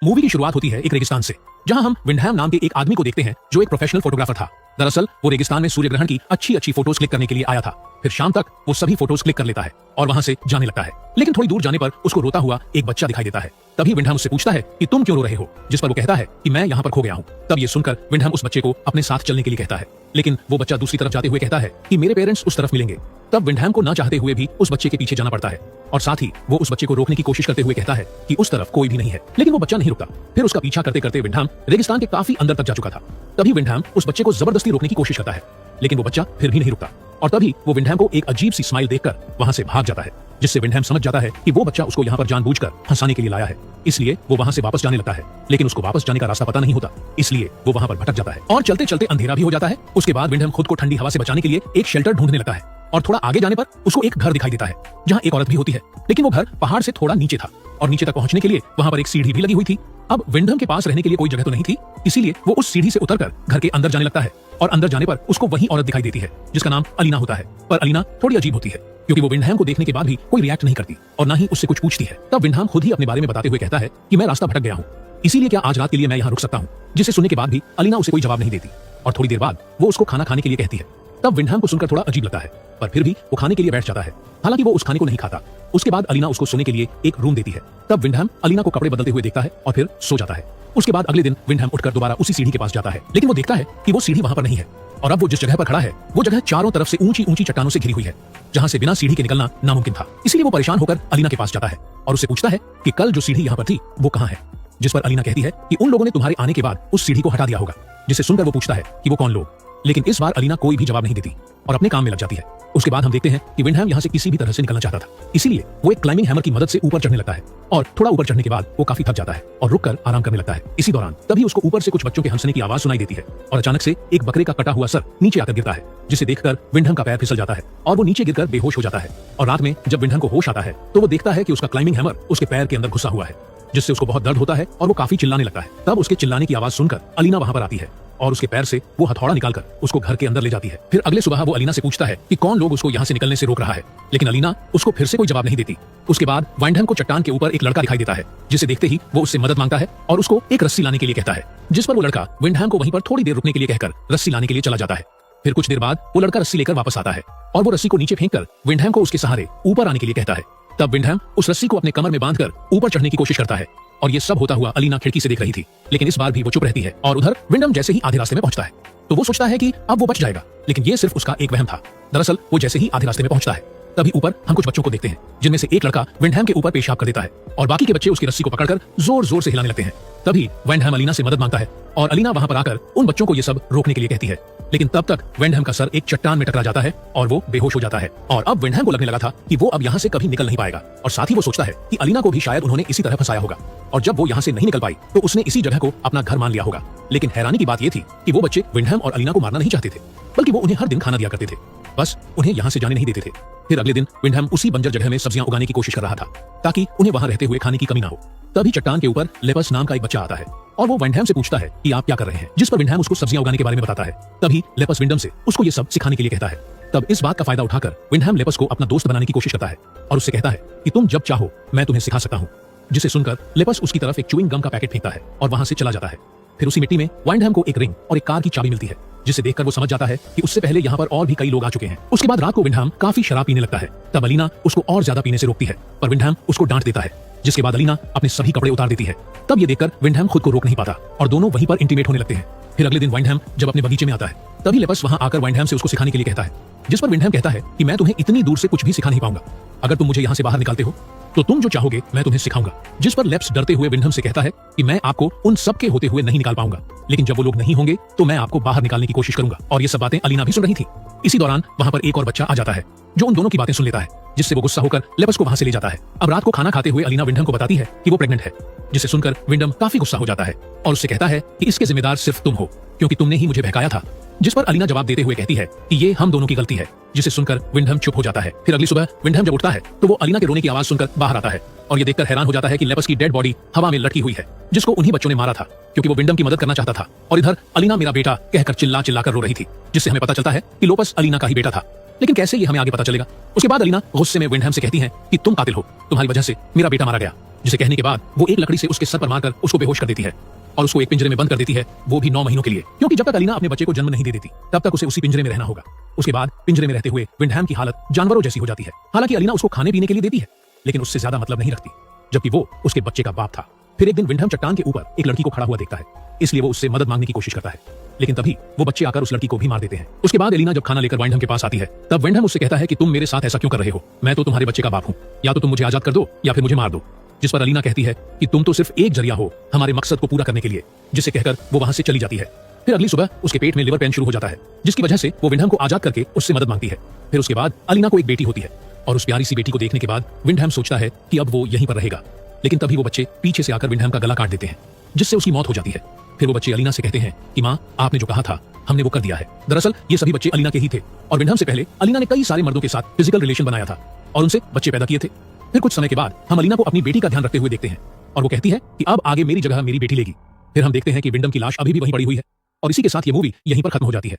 Movie की शुरुआत होती है एक रेगिस्तान से, जहां हम विंडहैम नाम के एक आदमी को देखते हैं जो एक प्रोफेशनल फोटोग्राफर था। दरअसल वो रेगिस्तान में सूर्य ग्रहण की अच्छी फोटोज क्लिक करने के लिए आया था। फिर शाम तक वो सभी फोटोज क्लिक कर लेता है और वहां से जाने लगता है। लेकिन थोड़ी दूर जाने पर उसको रोता हुआ एक बच्चा दिखाई देता है। तभी विंडहैम उससे पूछता है कि तुम क्यों रो रहे हो, जिस पर वो कहता है कि मैं यहाँ पर खो गया हूँ। तब ये सुनकर विंडहैम उस बच्चे को अपने साथ चलने के लिए कहता है, लेकिन वो बच्चा दूसरी तरफ जाते हुए कहता है कि मेरे पेरेंट्स उस तरफ मिलेंगे। तब विंडहैम को ना चाहते हुए भी उस बच्चे के पीछे जाना पड़ता है और साथ ही वो उस बच्चे को रोकने की कोशिश करते हुए कहता है कि उस तरफ कोई भी नहीं है। लेकिन वो बच्चा नहीं रुकता। फिर उसका पीछा करते करते विंडहैम रेगिस्तान के काफी अंदर तक जा चुका था। तभी विंडहैम उस बच्चे को जबरदस्ती रोकने की कोशिश करता है, लेकिन वो बच्चा फिर भी नहीं रुकता। और तभी वो विंडहैम को एक अजीब सी स्माइल देखकर वहां से भाग जाता है, जिससे विंडहैम समझ जाता है कि वो बच्चा उसको यहाँ पर जानबूझकर फंसाने के लिए लाया है। इसलिए वो वहां से वापस जाने लगता है, लेकिन उसको वापस जाने का रास्ता पता नहीं होता, इसलिए वो वहां पर भटक जाता है और चलते चलते अंधेरा भी हो जाता है। उसके बाद विंडहैम खुद को ठंडी हवा से बचाने के लिए एक शेल्टर ढूंढने लगता है और थोड़ा आगे जाने पर उसको एक घर दिखाई देता है जहाँ एक औरत भी होती है, लेकिन वो घर पहाड़ से थोड़ा नीचे था और नीचे तक पहुंचने के लिए वहां पर एक सीढ़ी भी लगी हुई थी। अब विंडहैम के पास रहने के लिए कोई जगह तो नहीं थी, इसीलिए वो उस सीढ़ी से उतरकर घर के अंदर जाने लगता है और अंदर जाने पर उसको वही औरत दिखाई देती है जिसका नाम अलीना होता है। पर अलीना थोड़ी अजीब होती है क्योंकि वो विंडहैम को देखने के बाद भी कोई रिएक्ट नहीं करती और ना ही उससे कुछ पूछती है। तब विंडहैम खुद ही अपने बारे में बताते हुए कहता है कि मैं रास्ता भटक गया हूँ, इसीलिए क्या आज रात के लिए मैं यहाँ रुक सकता हूँ। जिसे सुनने के बाद भी अलीना उसे कोई जवाब नहीं देती और थोड़ी देर बाद वो उसको खाना खाने के लिए कहती है। तब विंडहैम को सुनकर थोड़ा अजीब लगता है, पर फिर भी वो खाने के लिए बैठ जाता है। हालांकि वो उस खाने को नहीं खाता। उसके बाद अलीना उसको सोने के लिए एक रूम देती है। तब विंडहैम अलीना को कपड़े बदलते हुए देखता है और फिर सो जाता है। उसके बाद अगले दिन विंडहैम उठकर दोबारा उसी सीढ़ी के पास जाता है, लेकिन वो देखता है कि वो सीढ़ी वहां पर नहीं है और अब वो जिस जगह पर खड़ा है वो जगह चारों तरफ से ऊंची चट्टानों से घिरी हुई है, जहां से बिना सीढ़ी के निकलना नामुमकिन था। इसलिए वो परेशान होकर अलीना के पास जाता है और उससे पूछता है कि कल जो सीढ़ी यहाँ पर थी वो कहाँ है। जिस पर अलीना कहती है कि उन लोगों ने तुम्हारे आने के बाद उस सीढ़ी को हटा दिया होगा। जिसे सुनकर वो पूछता है कि वो कौन लोग, लेकिन इस बार अलीना कोई भी जवाब नहीं देती और अपने काम में लग जाती है। उसके बाद हम देखते हैं कि विंडहैम यहाँ से किसी भी तरह से निकलना चाहता था, इसीलिए वो एक क्लाइंबिंग हैमर की मदद से ऊपर चढ़ने लगता है और थोड़ा ऊपर चढ़ने के बाद वो काफी थक जाता है और रुककर आराम करने लगता है। इसी दौरान तभी उसको ऊपर से कुछ बच्चों के हंसने की आवाज सुनाई देती है और अचानक से एक बकरे का कटा हुआ सर नीचे आकर गिरता है, जिसे देखकर विंडहैम का पैर फिसल जाता है और वो नीचे गिरकर बेहोश हो जाता है। और रात में जब विंडहैम को होश आता है तो वो देखता है कि उसका क्लाइंबिंग हैमर उसके पैर के अंदर घुसा हुआ है, जिससे उसको बहुत दर्द होता है और वो काफी चिल्लाने लगता है। तब उसके चिल्लाने की आवाज सुनकर अलीना वहां पर आती है और उसके पैर से वो हथौड़ा निकालकर उसको घर के अंदर ले जाती है। फिर अगले सुबह वो अलीना से पूछता है कि कौन लोग उसको यहाँ से निकलने से रोक रहा है, लेकिन अलीना उसको फिर से कोई जवाब नहीं देती। उसके बाद विंडहैम को चट्टान के ऊपर एक लड़का दिखाई देता है, जिसे देखते ही वो उससे मदद मांगता है और उसको एक रस्सी लाने के लिए कहता है, जिस पर वो लड़का विंडहैम को वहीं पर थोड़ी देर रुकने के लिए कहकर रस्सी लाने के लिए चला जाता है। फिर कुछ देर बाद वो लड़का रस्सी लेकर वापस आता है और वो रस्सी को नीचे फेंक कर विंडहैम को उसके सहारे ऊपर आने के लिए कहता है। तब विंडहैम उस रस्सी को अपने कमर में बांधकर ऊपर चढ़ने की कोशिश करता है और ये सब होता हुआ अलीना खिड़की से देख रही थी, लेकिन इस बार भी वो चुप रहती है। और उधर विंडहैम जैसे ही आधे रास्ते में पहुंचता है तो वो सोचता है कि अब वो बच जाएगा, लेकिन ये सिर्फ उसका एक वहम था। दरअसल वो जैसे ही आधे रास्ते में पहुंचता है तभी ऊपर हम कुछ बच्चों को देखते हैं, जिनमें से एक लड़का विंडहैम के ऊपर पेशाब कर देता है और बाकी के बच्चे उसकी रस्सी को पकड़कर जोर जोर से हिलाने लगते हैं। तभी विंडहैम अलीना से मदद मांगता है और अलीना वहां पर आकर उन बच्चों को ये सब रोकने के लिए कहती है, लेकिन तब तक विंडहैम का सर एक चट्टान में टकरा जाता है और वो बेहोश हो जाता है। और अब विंडहैम को लगने लगा था कि वो अब यहाँ से कभी निकल नहीं पाएगा और साथ ही वो सोचता है कि अलीना को भी शायद उन्होंने इसी तरह फंसाया होगा और जब वो यहाँ से नहीं निकल पाई तो उसने इसी जगह को अपना घर मान लिया होगा। लेकिन हैरानी की बात ये थी कि वो बच्चे विंडहैम और अलीना को मारना नहीं चाहते थे, बल्कि वो उन्हें हर दिन खाना दिया करते थे, बस उन्हें यहाँ से जाने नहीं देते थे। फिर अगले दिन विंडहैम उसी बंजर जगह में सब्जियां उगाने की कोशिश कर रहा था ताकि उन्हें वहां रहते हुए खाने की कमी ना हो। तभी चट्टान के ऊपर लेपस नाम का एक बच्चा आता है और वो विंडहैम से पूछता है कि आप क्या कर रहे हैं, जिस पर विंडहैम उसको सब्जियां उगाने के बारे में बताता है। तभी लेपस विंडहैम से उसको ये सब सिखाने के लिए कहता है। तब इस बात का फायदा उठाकर विंडहैम लेपस को अपना दोस्त बनाने की कोशिश करता है और उससे कहता है कि तुम जब चाहो मैं तुम्हें सिखा सकता हूँ। जिसे सुनकर लेपस उसकी तरफ एक च्यूइंग गम का पैकेट फेंकता है और वहां से चला जाता है। फिर उसी मिट्टी में विंडहैम को एक रिंग और एक कार की चाबी मिलती है, जिसे देखकर वो समझ जाता है कि उससे पहले यहाँ पर और भी कई लोग आ चुके हैं। उसके बाद रात को विंडहैम काफी शराब पीने लगता है। तब अलीना उसको और ज्यादा पीने से रोकती है, पर विंडहैम उसको डांट देता है, जिसके बाद अलीना अपने सभी कपड़े उतार देती है। तब ये देखकर विंडहैम खुद को रोक नहीं पाता और दोनों वहीं पर इंटीमेट होने लगते हैं। फिर अगले दिन विंडहैम जब अपने बगीचे में आता है तभी लेपस वहां आकर विंडहैम से उसको सिखाने के लिए कहता है, जिस पर विंडहैम कहता है कि मैं तुम्हें इतनी दूर से कुछ भी सिखा नहीं पाऊंगा, अगर तुम मुझे यहाँ से बाहर निकालते हो तो तुम जो चाहोगे मैं तुम्हें सिखाऊंगा। जिस पर लेप्स डरते हुए विंडहैम से कहता है कि मैं आपको उन सब के होते हुए नहीं निकाल पाऊंगा, लेकिन जब वो लोग नहीं होंगे तो मैं आपको बाहर निकालने की कोशिश करूंगा। और ये सब बातें अलीना भी सुन रही थी। इसी दौरान वहां पर एक और बच्चा आ जाता है जो उन दोनों की बातें सुन लेता है, जिससे वो गुस्सा होकर लेपस को वहां से ले जाता है। अब रात को खाना खाते हुए अलीना विंडहैम को बताती है कि वो प्रेग्नेंट है, जिसे सुनकर विंडहैम काफी गुस्सा हो जाता है और उससे कहता है कि इसके जिम्मेदार सिर्फ तुम हो, क्योंकि तुमने ही मुझे बहकाया था। जिस पर अलीना जवाब देते हुए कहती है कि ये हम दोनों की गलती है, जिसे सुनकर विंडहैम चुप हो जाता है। फिर अगली सुबह विंडहैम जब उठता है तो वो अलीना के रोने की आवाज सुनकर बाहर आता है और ये देखकर हैरान हो जाता है कि लेपस की डेड बॉडी हवा में लटकी हुई है, जिसको उन्हीं बच्चों ने मारा था, क्योंकि वो विंडहैम की मदद करना चाहता था। और इधर अलीना मेरा बेटा कहकर चिल्ला चिल्लाकर रो रही थी, जिससे हमें पता चलता है कि लोपस अलीना का ही बेटा था। लेकिन कैसे ये हमें आगे पता चलेगा। उसके बाद अलीना गुस्से में विंडहैम से कहती है कि तुम कातिल हो, तुम्हारी वजह से मेरा बेटा मारा गया। जिसे कहने के बाद वो एक लकड़ी से उसके सर पर मारकर उसको बेहोश कर देती है और उसको एक पिंजरे में बंद कर देती है, वो भी 9 महीनों के लिए, क्योंकि जब तक अलीना अपने बच्चे को जन्म नहीं दे देती तब तक उसे उसी पिंजरे में रहना होगा। उसके बाद पिंजरे में रहते हुए विंडहैम की हालत जानवरों जैसी हो जाती है। हालांकि अलीना उसको खाने पीने के लिए देती है, लेकिन उससे ज्यादा मतलब नहीं रखती, जबकि वो उसके बच्चे का बाप था। फिर एक दिन विंडहैम चट्टान के ऊपर एक लड़की को खड़ा हुआ देखता है, इसलिए वो उससे मदद मांगने की कोशिश करता है, लेकिन तभी वो बच्चे आकर उस लड़की को भी मार देते हैं। उसके बाद एलिना जब खाना लेकर विंडहैम के पास आती है, तब विंडहैम उससे कहता है कि तुम मेरे साथ ऐसा क्यों कर रहे हो, मैं तो तुम्हारे बच्चे का बाप हूं, या तो तुम मुझे आजाद कर दो या फिर मुझे मार दो। जिस पर अलीना कहती है कि तुम तो सिर्फ एक जरिया हो हमारे मकसद को पूरा करने के लिए, जिसे कहकर वो वहां से चली जाती है। फिर अगली सुबह उसके पेट में लिवर पेन शुरू हो जाता है, जिसकी वजह से वो विंडहैम को आजाद करके उससे मदद मांगती है। फिर उसके बाद अलीना को एक बेटी होती है और उस प्यारी सी बेटी को देखने के बाद विंडहैम सोचता है कि अब वो यहीं पर रहेगा, लेकिन तभी वो बच्चे पीछे से आकर विंडहैम का गला काट देते हैं, जिससे उसकी मौत हो जाती है। फिर वो बच्चे अलीना से कहते हैं कि माँ, आपने जो कहा था हमने वो कर दिया है। दरअसल ये सभी बच्चे अलीना के ही थे और विंडहैम से पहले अलीना ने कई सारे मर्दों के साथ फिजिकल रिलेशन बनाया था और उनसे बच्चे पैदा किए थे। फिर कुछ समय के बाद हम अलीना को अपनी बेटी का ध्यान रखते हुए देखते हैं और वो कहती है कि अब आगे मेरी जगह मेरी बेटी लेगी। फिर हम देखते हैं कि विंडम की लाश अभी भी वहीं पड़ी हुई है और इसी के साथ ये मूवी यहीं पर खत्म हो जाती है।